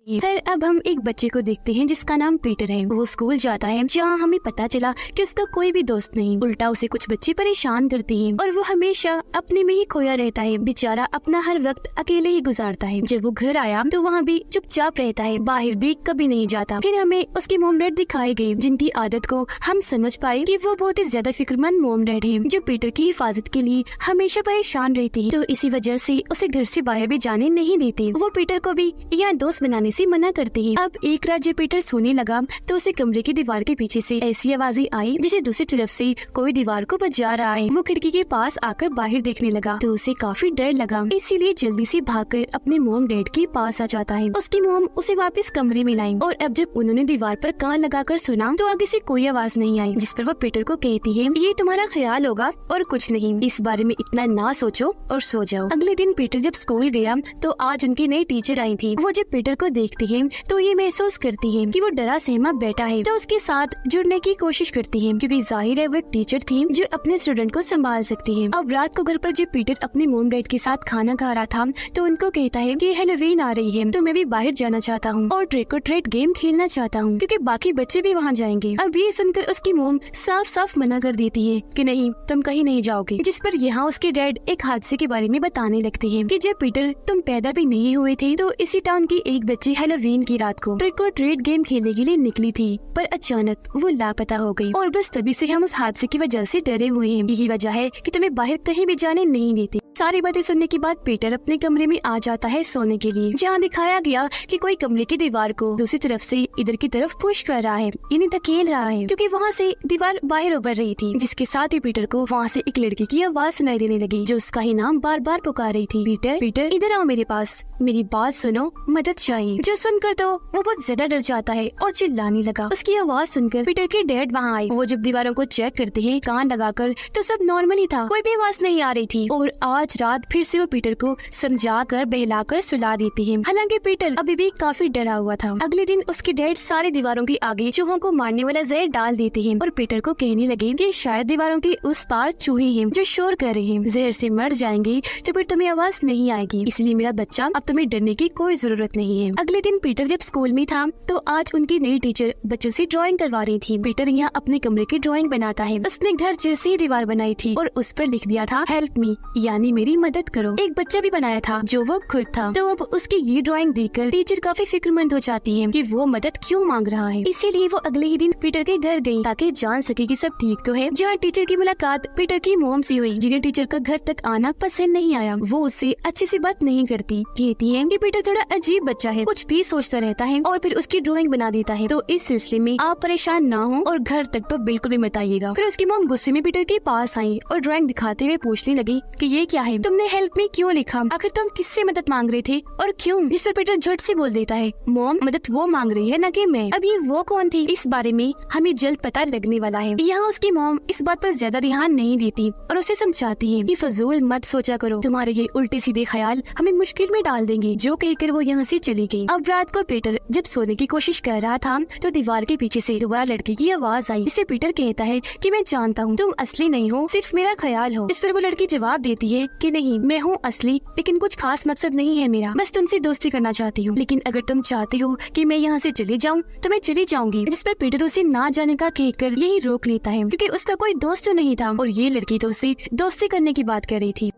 फिर अब हम एक बच्चे को देखते हैं जिसका नाम पीटर है। वो स्कूल जाता है जहाँ हमें पता चला कि उसका कोई भी दोस्त नहीं, उल्टा उसे कुछ बच्चे परेशान करते हैं और वो हमेशा अपने में ही खोया रहता है। बेचारा अपना हर वक्त अकेले ही गुजारता है। जब वो घर आया तो वहाँ भी चुपचाप रहता है, बाहर भी कभी नहीं जाता। फिर हमें उसके मोम डैड दिखाए गए जिनकी आदत को हम समझ पाए कि वो बहुत ही ज्यादा फिक्रमंद मोम डैड है जो पीटर की हिफाजत के लिए हमेशा परेशान रहती है। तो इसी वजह से उसे घर से बाहर भी जाने नहीं देते। वो पीटर को भी यहाँ दोस्त बनाने से मना करते हैं। अब एक रात जब पीटर सोने लगा तो उसे कमरे की दीवार के पीछे से ऐसी आवाजें आई जैसे दूसरी तरफ से कोई दीवार को बजा रहा है। वो खिड़की के पास आकर बाहर देखने लगा तो उसे काफी डर लगा, इसीलिए जल्दी से भागकर अपने मोम डैड के पास आ जाता है। उसकी मोम उसे वापस कमरे में लाई और अब जब उन्होंने दीवार पर कान लगाकर सुना तो आगे से कोई आवाज नहीं आई, जिस पर वो पीटर को कहती है ये तुम्हारा ख्याल होगा और कुछ नहीं, इस बारे में इतना ना सोचो और सो जाओ। अगले दिन पीटर जब स्कूल गया तो आज उनकी नई टीचर आई थी। वो जब पीटर को देखती है तो ये महसूस करती है कि वो डरा सहमा बैठा है, तो उसके साथ जुड़ने की कोशिश करती है क्योंकि जाहिर है वो एक टीचर थी जो अपने स्टूडेंट को संभाल सकती है। अब रात को घर पर जब पीटर अपने मोम डैड के साथ खाना खा रहा था तो उनको कहता है कि हैलोवीन आ रही है तो मैं भी बाहर जाना चाहता हूँ और ट्रिक और ट्रीट गेम खेलना चाहता हूँ क्योंकि बाकी बच्चे भी वहाँ जाएंगे। अब ये सुनकर उसकी मोम साफ साफ मना कर देती है कि नहीं, तुम कहीं नहीं जाओगे। जिस पर यहाँ उसके डैड एक हादसे के बारे में बताने लगते हैं कि जब पीटर तुम पैदा भी नहीं हुए थे तो इसी टाउन की एक बच्ची हैलोवीन की रात को ट्रिक और ट्रीट गेम खेलने के लिए निकली थी, पर अचानक वो लापता हो गई और बस तभी से हम उस हादसे की वजह से डरे हुए हैं। यही वजह है कि तुम्हें बाहर कहीं भी जाने नहीं देते। सारी बातें सुनने के बाद पीटर अपने कमरे में आ जाता है सोने के लिए, जहाँ दिखाया गया कि कोई कमरे की दीवार को दूसरी तरफ से इधर की तरफ पुश कर रहा है, यानी धकेल रहा है, क्योंकि वहाँ से दीवार बाहर उभर रही थी। जिसके साथ ही पीटर को वहाँ से एक लड़की की आवाज सुनाई देने लगी जो उसका ही नाम बार बार पुकार रही थी, पीटर पीटर इधर आओ मेरे पास, मेरी बात सुनो, मदद चाहिए। जो सुनकर तो वो बहुत ज्यादा डर जाता है और चिल्लाने लगा। उसकी आवाज सुनकर पीटर के डैड वहाँ आए। वो जब दीवारों को चेक करते हैं कान लगाकर तो सब नॉर्मल ही था, कोई भी आवाज नहीं आ रही थी। और आज रात फिर से वो पीटर को समझाकर बहलाकर सुला देती है। हालांकि पीटर अभी भी काफी डरा हुआ था। अगले दिन उसके डैड सारी दीवारों के आगे चूहों को मारने वाला जहर डाल देते हैं और पीटर को कहने लगे कि शायद दीवारों के उस पार चूहे हैं जो शोर कर रहे हैं, जहर से मर जाएंगे तो फिर तुम्हें आवाज नहीं आएगी, इसलिए मेरा बच्चा अब तुम्हें डरने की कोई जरूरत नहीं है। अगले दिन पीटर जब स्कूल में था तो आज उनकी नई टीचर बच्चों से ड्राइंग करवा रही थी। पीटर यहाँ अपने कमरे की ड्राइंग बनाता है। उसने घर जैसी ही दीवार बनाई थी और उस पर लिख दिया था हेल्प मी, यानी मेरी मदद करो। एक बच्चा भी बनाया था जो वो खुद था। तो अब उसकी ये ड्राइंग देखकर टीचर काफी फिक्रमंद हो जाती है कि वो मदद क्यों मांग रहा है। इसीलिए वो अगले ही दिन पीटर के घर गई ताकि जान सके कि सब ठीक तो है। जहाँ टीचर की मुलाकात पीटर की मोम से हुई, जिन्हें टीचर का घर तक आना पसंद नहीं आया। वो उससे अच्छे से बात नहीं करती, कहती है कि पीटर थोड़ा अजीब बच्चा है, कुछ भी सोचता रहता है और फिर उसकी ड्राइंग बना देता है। तो इस सिलसिले में आप परेशान ना हो और घर तक तो बिल्कुल भी मत आइएगा। फिर उसकी मोम गुस्से में पीटर के पास आई और ड्राइंग दिखाते हुए पूछने लगी कि ये क्या है, तुमने हेल्प मी क्यों लिखा, आखिर तुम किससे मदद मांग रहे थे और क्यों। जिस पर पीटर झट से बोल देता है मोम मदद वो मांग रही है न कि मैं। अब ये वो कौन थी इस बारे में हमें जल्द पता लगने वाला है। यहाँ उसकी मोम इस बात पर ज्यादा ध्यान नहीं देती और उसे समझाती है कि फजूल मत सोचा करो, तुम्हारे ये उल्टे सीधे ख्याल हमें मुश्किल में डाल देंगे। जो कहकर वो यहाँ से चली गई। अब रात को पीटर जब सोने की कोशिश कर रहा था तो दीवार के पीछे से दोबारा लड़की की आवाज आई। इससे पीटर कहता है कि मैं जानता हूँ तुम असली नहीं हो, सिर्फ मेरा ख्याल हो। इस पर वो लड़की जवाब देती है कि नहीं, मैं हूँ असली, लेकिन कुछ खास मकसद नहीं है मेरा, बस तुमसे दोस्ती करना चाहती हूँ, लेकिन अगर तुम चाहती हो कि मैं यहाँ से चली जाऊँ तो मैं चली जाऊंगी। जिस पर पीटर उसे ना जाने का कहकर यही रोक लेता है क्योंकि उसका कोई दोस्त तो नहीं था और ये लड़की तो उससे दोस्ती करने की बात कर रही थी।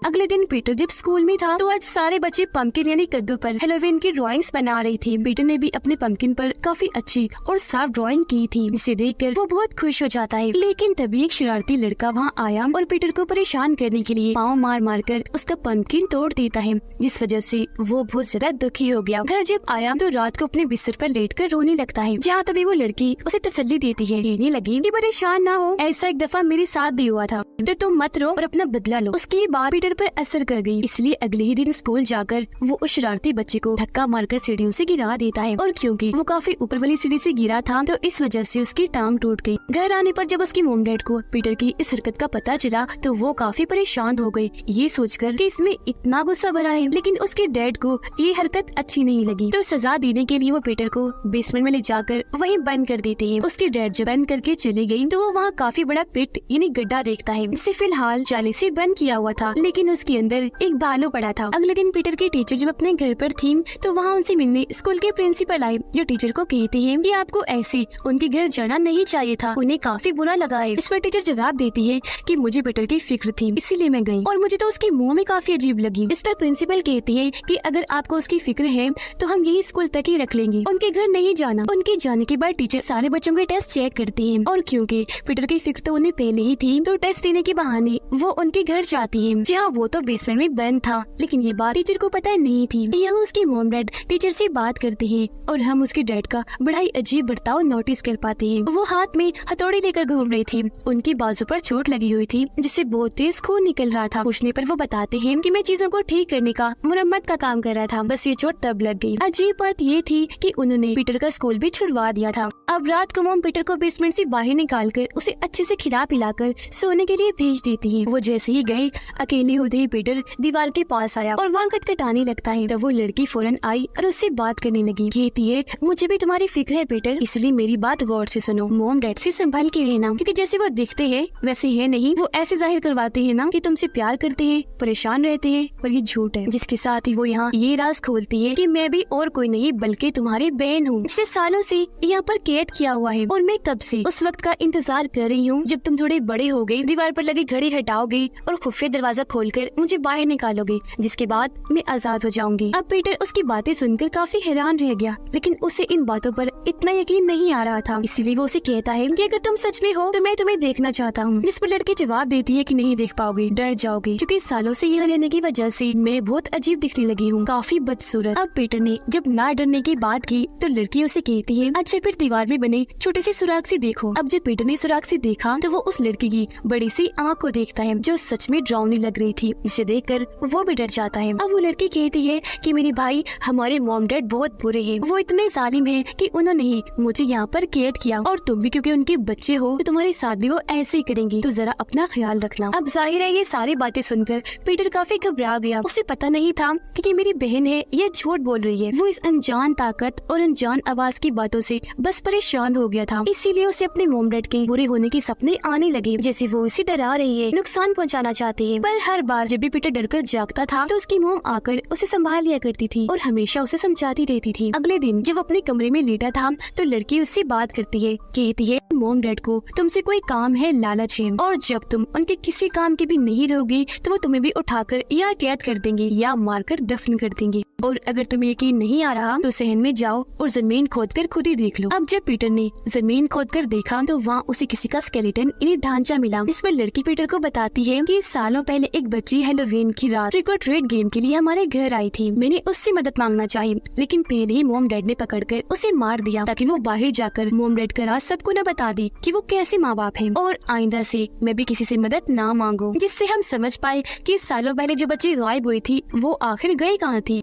अगले दिन पीटर जब स्कूल में था तो आज सारे बच्चे पंपकिन यानी कद्दू पर हैलोवीन की ड्राइंग्स बना रहे थे। पीटर ने भी अपने पंपकिन पर काफी अच्छी और साफ ड्राइंग की थी, जिसे देखकर वो बहुत खुश हो जाता है। लेकिन तभी एक शरारती लड़का वहाँ आया और पीटर को परेशान करने के लिए पाँव मार मार कर उसका पंपकिन तोड़ देता है, जिस वजह से वो बहुत ज्यादा दुखी हो गया। घर जब आया तो रात को अपने बिस्तर पर लेट कर रोने लगता है। जहाँ तभी वो लड़की उसे तसल्ली देती है, कहने लगी कि परेशान ना हो, ऐसा एक दफा मेरे साथ भी हुआ था, तो तुम मत रो और अपना बदला लो। उसकी बात पीटर पर असर कर गई, इसलिए अगले ही दिन स्कूल जाकर वो उस शरारती बच्चे को धक्का मारकर सीढ़ियों से गिरा देता है और क्योंकि वो काफी ऊपर वाली सीढ़ी से गिरा था तो इस वजह से उसकी टांग टूट गई। घर आने पर जब उसकी मोम डैड को पीटर की इस हरकत का पता चला तो वो काफी परेशान हो गई, ये सोचकर कि इसमें इतना गुस्सा भरा है। लेकिन उसके डैड को ये हरकत अच्छी नहीं लगी तो सजा देने के लिए वो पीटर को बेसमेंट में ले जाकर वहीं बंद कर देते हैं। उसके डैड जब बंद करके चले गई तो वो वहाँ काफी बड़ा पिट यानी गड्ढा देखता है, जिसे फिलहाल जाली से बंद किया हुआ था। लेकिन लेकिन उसके अंदर एक भालू पड़ा था। अगले दिन पीटर की टीचर जब अपने घर पर थी तो वहाँ उनसे मिलने स्कूल के प्रिंसिपल आए, जो टीचर को कहते हैं कि आपको ऐसे उनके घर जाना नहीं चाहिए था। उन्हें काफी बुरा लगा है। इस पर टीचर जवाब देती है कि मुझे पीटर की फिक्र थी इसीलिए मैं गई, और मुझे तो उसके मुंह में काफी अजीब लगी। इस पर प्रिंसिपल कहती है कि अगर आपको उसकी फिक्र है तो हम यही स्कूल तक ही रख लेंगे, उनके घर नहीं जाना। उनके जाने के बाद टीचर सारे बच्चों के टेस्ट चेक करती है, और क्योंकि पीटर की फिक्र तो उन्हें पहले ही थी तो टेस्ट देने के बहाने वो उनके घर जाती है, जहाँ वो तो बेसमेंट में बंद था। लेकिन ये बात टीचर को पता नहीं थी। यहाँ उसकी मॉम डैड टीचर से बात करते हैं और हम उसके डैड का बड़ा ही अजीब बर्ताव नोटिस कर पाते हैं। वो हाथ में हथौड़ी लेकर घूम रही थी, उनकी बाजू पर चोट लगी हुई थी जिससे बहुत तेज खून निकल रहा था। पूछने पर वो बताते हैं कि मैं चीजों को ठीक करने का मुरम्मत का काम कर रहा था, बस ये चोट तब लग गई। अजीब बात ये थी कि उन्होंने पीटर का स्कूल भी छुड़वा दिया था। अब रात को मॉम पीटर को बेसमेंट से बाहर निकालकर उसे अच्छे से खिला पिलाकर सोने के लिए भेज देती है। वो जैसे ही गए, अकेले होते ही पीटर दीवार के पास आया और वहाँ खटखटाने लगता है। तब वो लड़की फौरन आई और उससे बात करने लगी। कहती है मुझे भी तुम्हारी फिक्र है पीटर, इसलिए मेरी बात गौर से सुनो। मॉम डैड से संभाल के रहना, क्योंकि जैसे वो दिखते हैं वैसे है नहीं। वो ऐसे जाहिर करवाते हैं ना कि तुमसे प्यार करते हैं, परेशान रहते हैं, पर ये झूठ है। जिसके साथ ही वो यहाँ ये राज खोलती है कि मैं भी और कोई नहीं बल्कि तुम्हारी बहन हूँ, जिसे सालों से यहाँ पर कैद किया हुआ है, और मैं कब से उस वक्त का इंतजार कर रही हूँ जब तुम थोड़े बड़े हो गए, दीवार पर लगी घड़ी हटाओगे और खुफिया दरवाजा खोलकर मुझे बाहर निकालोगे, जिसके बाद मैं आजाद हो जाऊंगी। अब पीटर उसकी बातें सुनकर काफी हैरान रह गया, लेकिन उसे इन बातों पर इतना यकीन नहीं आ रहा था। इसीलिए वो उसे कहता है कि अगर तुम सच में हो तो मैं तुम्हें देखना चाहता हूँ। जिस पर लड़की जवाब देती है कि नहीं देख पाओगे, डर जाओगे, क्योंकि सालों से यहाँ रहने की वजह से मैं बहुत अजीब दिखने लगी हूँ, काफी बदसूरत। अब पीटर ने जब ना डरने की बात की तो लड़की उसे कहती है अच्छा फिर दीवार में बने छोटे से सुराग से देखो। अब जब पीटर ने सुराग से देखा तो वो उस लड़की की बड़ी सी आँख को देखता है जो सच में डरावनी लग रही थी, जिसे देखकर वो भी डर जाता है। अब वो लड़की कहती है कि मेरे भाई हमारे मॉम डैड बहुत बुरे हैं, वो इतने जालिम हैं कि उन्होंने ही मुझे यहाँ पर कैद किया, और तुम भी क्योंकि उनके बच्चे हो तो तुम्हारे साथ भी वो ऐसे ही करेंगी, तो जरा अपना ख्याल रखना। अब जाहिर है ये सारी बातें सुनकर पीटर काफी घबरा गया। उसे पता नहीं था कि मेरी बहन है ये झूठ बोल रही है। वो इस अनजान ताकत और अनजान आवाज की बातों से बस परेशान हो गया था। इसीलिए उसे अपने मॉम डैड के बुरे होने के सपने आने लगे, जैसे वो उसे डरा रही है, नुकसान पहुँचाना चाहते हैं। पर हर बार जब भी पीटर डरकर जागता था तो उसकी मॉम आकर उसे संभाल लिया करती थी और हमेशा उसे समझाती रहती थी। अगले दिन जब अपने कमरे में लेटा था तो लड़की उससे बात करती है, कहती है मॉम डैड को तुमसे कोई काम है, लालच है, और जब तुम उनके किसी काम के भी नहीं रहोगी तो वो तुम्हें भी उठाकर या कैद कर देंगे या मारकर दफन कर देंगे। और अगर तुम्हें यकीन नहीं आ रहा तो सहन में जाओ और जमीन खोदकर खुद ही देख लो। अब जब पीटर ने जमीन खोदकर देखा तो वहाँ उसे किसी का स्केलेटन यानी ढांचा मिला। इस पर लड़की पीटर को बताती है कि सालों पहले एक बच्ची हैलोवीन की रात ट्रिक और ट्रीट गेम के लिए हमारे घर आई थी। मैंने उससे मदद मांगना चाहिए, लेकिन पहले ही मॉम डैड ने पकड़कर उसे मार दिया ताकि वो बाहर जाकर मॉम डैड का राज सबको न बता दी कि वो कैसे माँ बाप है, और आइंदा से मैं भी किसी से मदद ना मांगू, जिससे हम समझ पाए कि सालों पहले जो बच्ची गायब हुई थी वो आखिर गई कहाँ थी।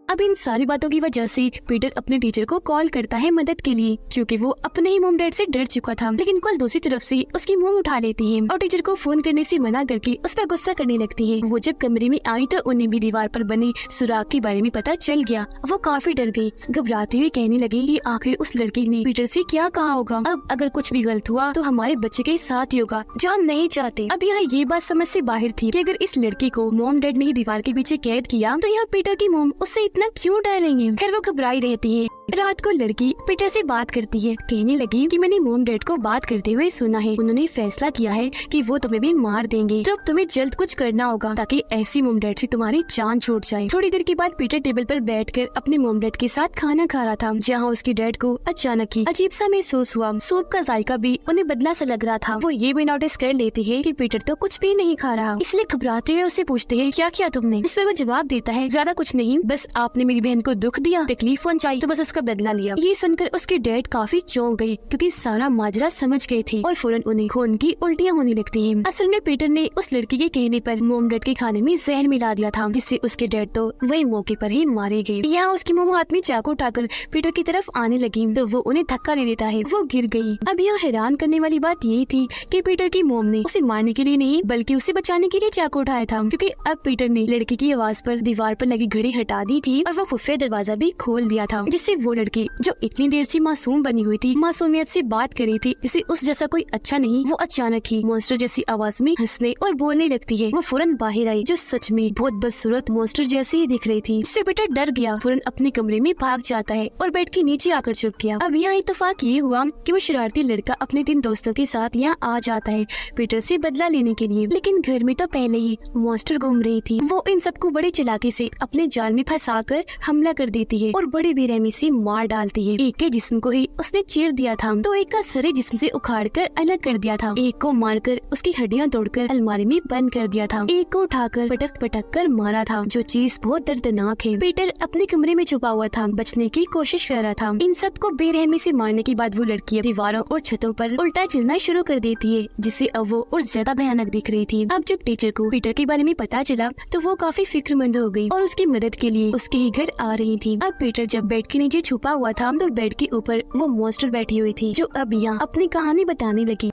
अब इन सारी बातों की वजह से पीटर अपने टीचर को कॉल करता है मदद के लिए, क्योंकि वो अपने ही मॉम डैड से डर चुका था। लेकिन कल दूसरी तरफ से उसकी मॉम उठा लेती है और टीचर को फोन करने से मना करके उस पर गुस्सा करने लगती है। वो जब कमरे में आई तो उन्हें भी दीवार पर बने सुराग के बारे में पता चल गया। वो काफी डर गई, घबराते हुए कहने लगी कि आखिर उस लड़की ने पीटर से क्या कहा होगा। अब अगर कुछ भी गलत हुआ तो हमारे बच्चे के साथ ही होगा, जो हम नहीं चाहते। अब यहाँ ये बात समझ से बाहर थी कि अगर इस लड़की को मॉम डैड ने दीवार के पीछे कैद किया तो यहाँ पीटर की मॉम उससे इतना क्यों डरेंगे। खैर वो घबराई रहती है। रात को लड़की पीटर से बात करती है, कहने लगी कि मैंने मॉम डैड को बात करते हुए सुना है, उन्होंने फैसला किया है कि वो तुम्हें भी मार देंगे, तो अब तुम्हें जल्द कुछ करना होगा ताकि ऐसी मॉम डैड से तुम्हारी जान छूट जाए। थोड़ी देर के बाद पीटर टेबल पर बैठकर अपने मॉम डैड के साथ खाना खा रहा था, जहाँ उसके डैड को अचानक ही अजीब सा महसूस हुआ। सूप का जायका भी उन्हें बदला सा लग रहा था। वो ये भी नोटिस कर लेती है कि पीटर तो कुछ भी नहीं खा रहा, इसलिए घबराते हुए उससे पूछते हैं क्या किया तुमने। इस पर वो जवाब देता है ज्यादा कुछ नहीं, बस आपने मेरी बहन को दुख दिया, तकलीफ पहुंचाई, तो बस उसका बदला लिया। ये सुनकर उसके डैड काफी चौंक गए, क्योंकि सारा माजरा समझ गए थे और फौरन उन्हें खून की उल्टियां होने लगती हैं। असल में पीटर ने उस लड़की के कहने पर मॉम डैड के खाने में जहर मिला दिया था, जिससे उसके डैड तो वही मौके पर ही मारे गए। यहाँ उसकी मॉम हाथ में चाकू उठाकर पीटर की तरफ आने लगी तो वो उन्हें धक्का दे देता है, वो गिर गई। अब यहाँ हैरान करने वाली बात ये थी कि पीटर की मॉम ने उसे मारने के लिए नहीं बल्कि उसे बचाने के लिए चाकू उठाया था, क्योंकि अब पीटर ने लड़की की आवाज पर दीवार पर लगी घड़ी हटा दी थी और वो खुफिया दरवाजा भी खोल दिया था, जिससे वो वो लड़की जो इतनी देर से मासूम बनी हुई थी, मासूमियत से बात कर रही थी जिसे उस जैसा कोई अच्छा नहीं, वो अचानक ही मॉन्स्टर जैसी आवाज में हंसने और बोलने लगती है। वो फौरन बाहर आई जो सच में बहुत बदसूरत मॉन्स्टर जैसी ही दिख रही थी, जिससे पीटर डर गया, फौरन अपने कमरे में भाग जाता है और बेड के नीचे आकर छुप गया। अब यहाँ इत्तेफाक ये हुआ कि वो शरारती लड़का अपने 3 दोस्तों के साथ यहाँ आ जाता है पीटर से बदला लेने के लिए, लेकिन घर में तो पहले ही मॉन्स्टर घूम रही थी। वो इन सबको बड़ी चालाकी से अपने जाल में फंसा कर हमला कर देती है और बड़ी बेरहमी से मार डालती है। एक के जिस्म को ही उसने चीर दिया था तो एक का सरे जिस्म से उखाड़ कर अलग कर दिया था, एक को मारकर उसकी हड्डियां तोड़कर अलमारी में बंद कर दिया था, एक को उठाकर पटक पटक कर मारा था, जो चीज बहुत दर्दनाक है। पीटर अपने कमरे में छुपा हुआ था, बचने की कोशिश कर रहा था। इन सबको बेरहमी से मारने के बाद वो लड़की दीवारों और छतों पर उल्टा चलना शुरू कर देती है, जिससे अब वो और ज्यादा भयानक दिख रही थी। अब जब टीचर को पीटर के बारे में पता चला तो वो काफी फिक्रमंद हो गई और उसकी मदद के लिए उसके ही घर आ रही थी। अब पीटर जब बेड के नीचे छुपा हुआ था तो बेड के ऊपर वो मॉन्स्टर बैठी हुई थी, जो अब यहाँ अपनी कहानी बताने लगी।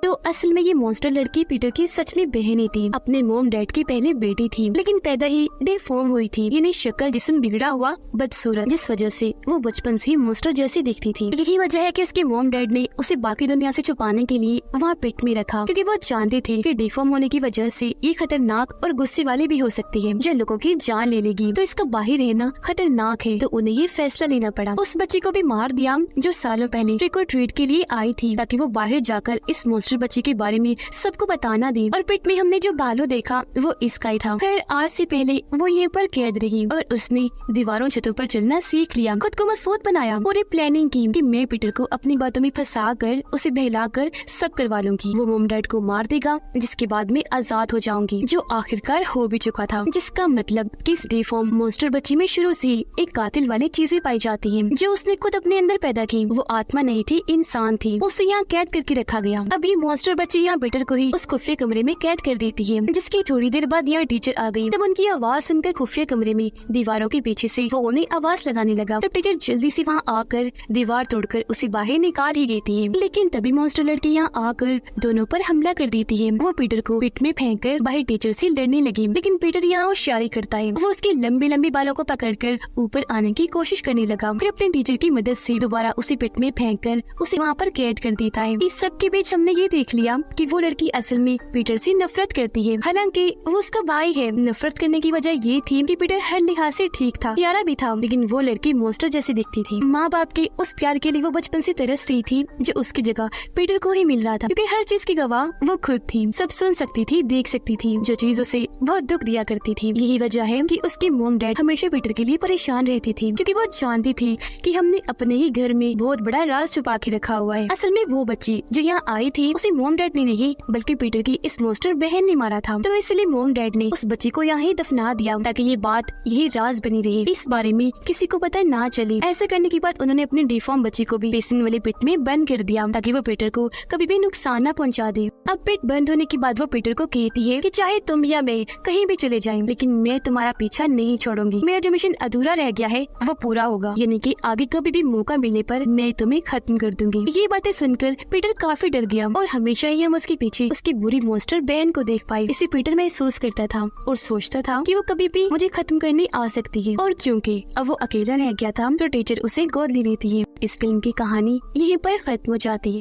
तो असल में ये मॉन्स्टर लड़की पीटर की सच में बहन ही थी, अपने मॉम डैड की पहले बेटी थी, लेकिन पैदा ही डिफॉर्म हुई थी, यानी शक्ल जिस्म बिगड़ा हुआ बदसूरत, जिस वजह से वो बचपन से मॉन्स्टर जैसी दिखती थी। यही वजह है कि उसके मॉम डैड ने उसे बाकी दुनिया से छुपाने के लिए वहाँ पेट में रखा, क्योंकि वो जानते थे कि डिफॉर्म होने की वजह से ये खतरनाक और गुस्से वाली भी हो सकती है, जो लोगों की जान ले लेगी। तो इसका बाहर रहना खतरनाक है, तो उन्हें ये फैसला लेना पड़ा। उस बच्ची को भी मार दिया जो सालों पहले ट्रिक और ट्रीट के लिए आई थी, ताकि वो बाहर जाकर इस मॉन्स्टर बच्ची के बारे में सबको बताना दी। और पिट में हमने जो बालू देखा वो इसका ही था। खैर आज से पहले वो यहाँ पर कैद रही और उसने दीवारों छतों पर चलना सीख लिया, खुद को मजबूत बनाया, पूरी प्लानिंग की कि मैं पीटर को अपनी बातों में फंसा कर उसे बहला कर सब करवा लूंगी। वो मॉम डैड को मार देगा, जिसके बाद मैं आजाद हो जाऊंगी, जो आखिरकार हो भी चुका था। जिसका मतलब कि इस डिफॉर्म मॉन्स्टर बच्ची में शुरू से ही एक कातिल वाली चीजें पाई जाती हैं, जो उसने खुद अपने अंदर पैदा की। वो आत्मा नहीं थी, इंसान थी, उसे यहाँ कैद करके रखा गया। अभी मॉन्स्टर बच्ची यहाँ पीटर को ही उस खुफिया कमरे में कैद कर देती है, जिसकी थोड़ी देर बाद यहाँ टीचर आ गई। तब उनकी आवाज सुनकर खुफिया कमरे में दीवारों के पीछे से वो उन्हें आवाज लगाने लगा। तब टीचर जल्दी से वहाँ आकर दीवार तोड़कर उसे बाहर निकाल ही देती है, लेकिन तभी मॉन्स्टर लड़की यहाँ आकर दोनों पर हमला कर देती है। वो पीटर को पिट में फेंक कर बाहर टीचर से लड़ने लगी, लेकिन पीटर यहाँ होशियारी करता है। वो उसके लंबे लंबे बालों को पकड़कर ऊपर आने की कोशिश करने लगा, फिर अपने टीचर की मदद से दोबारा उसे पिट में फेंक कर उसे वहाँ पर कैद कर देता है। इस सब के बीच हमने ये देख लिया कि वो लड़की असल में पीटर से नफरत करती है, हालांकि वो उसका भाई है। नफरत करने की वजह ये थी कि पीटर हर लिहाज से ठीक था, प्यारा भी था, लेकिन वो लड़की मॉन्स्टर जैसी दिखती थी। माँ बाप के उस प्यार के लिए वो बचपन से तरस रही थी, जो उसकी जगह पीटर को ही मिल रहा था, क्योंकि हर चीज की गवाह वो खुद थी, सब सुन सकती थी, देख सकती थी, जो चीज उसे बहुत दुख दिया करती थी। यही वजह है कि उसकी मॉम डैड हमेशा पीटर के लिए परेशान रहती थी, क्योंकि वो जानती थी कि हमने अपने ही घर में बहुत बड़ा राज छुपा के रखा हुआ है। असल में वो बच्ची जो यहाँ आई थी उसे मॉम डैड ने नहीं बल्कि पीटर की इस मॉन्स्टर बहन ने मारा था, तो इसलिए मॉम डैड ने उस बच्ची को यहाँ ही दफना दिया, ताकि ये बात यही राज बनी रहे, इस बारे में किसी को पता ना चले। ऐसा करने के बाद उन्होंने अपनी डिफॉर्म बच्ची को भी बेसमेंट वाले पिट में बंद कर दिया, ताकि वो पीटर को कभी भी नुकसान न पहुँचा दे। अब पिट बंद होने के बाद वो पीटर को कहती है कि चाहे तुम या मैं कहीं भी चले जाएं, लेकिन मैं तुम्हारा पीछा नहीं छोड़ूंगी। मेरा जो मिशन अधूरा रह गया है वो पूरा होगा, यानी कि आगे कभी भी मौका मिलने पर मैं तुम्हें खत्म कर दूंगी। ये बातें सुनकर पीटर काफी डर गया और हमेशा ही हम उसके पीछे उसकी बुरी मॉन्स्टर बहन को देख पाए। इसे पीटर महसूस करता था और सोचता था कि वो कभी भी मुझे खत्म करने आ सकती है, और क्योंकि अब वो अकेला रह गया था तो टीचर उसे गोद ले लेती है। इस फिल्म की कहानी यहीं पर खत्म हो जाती है।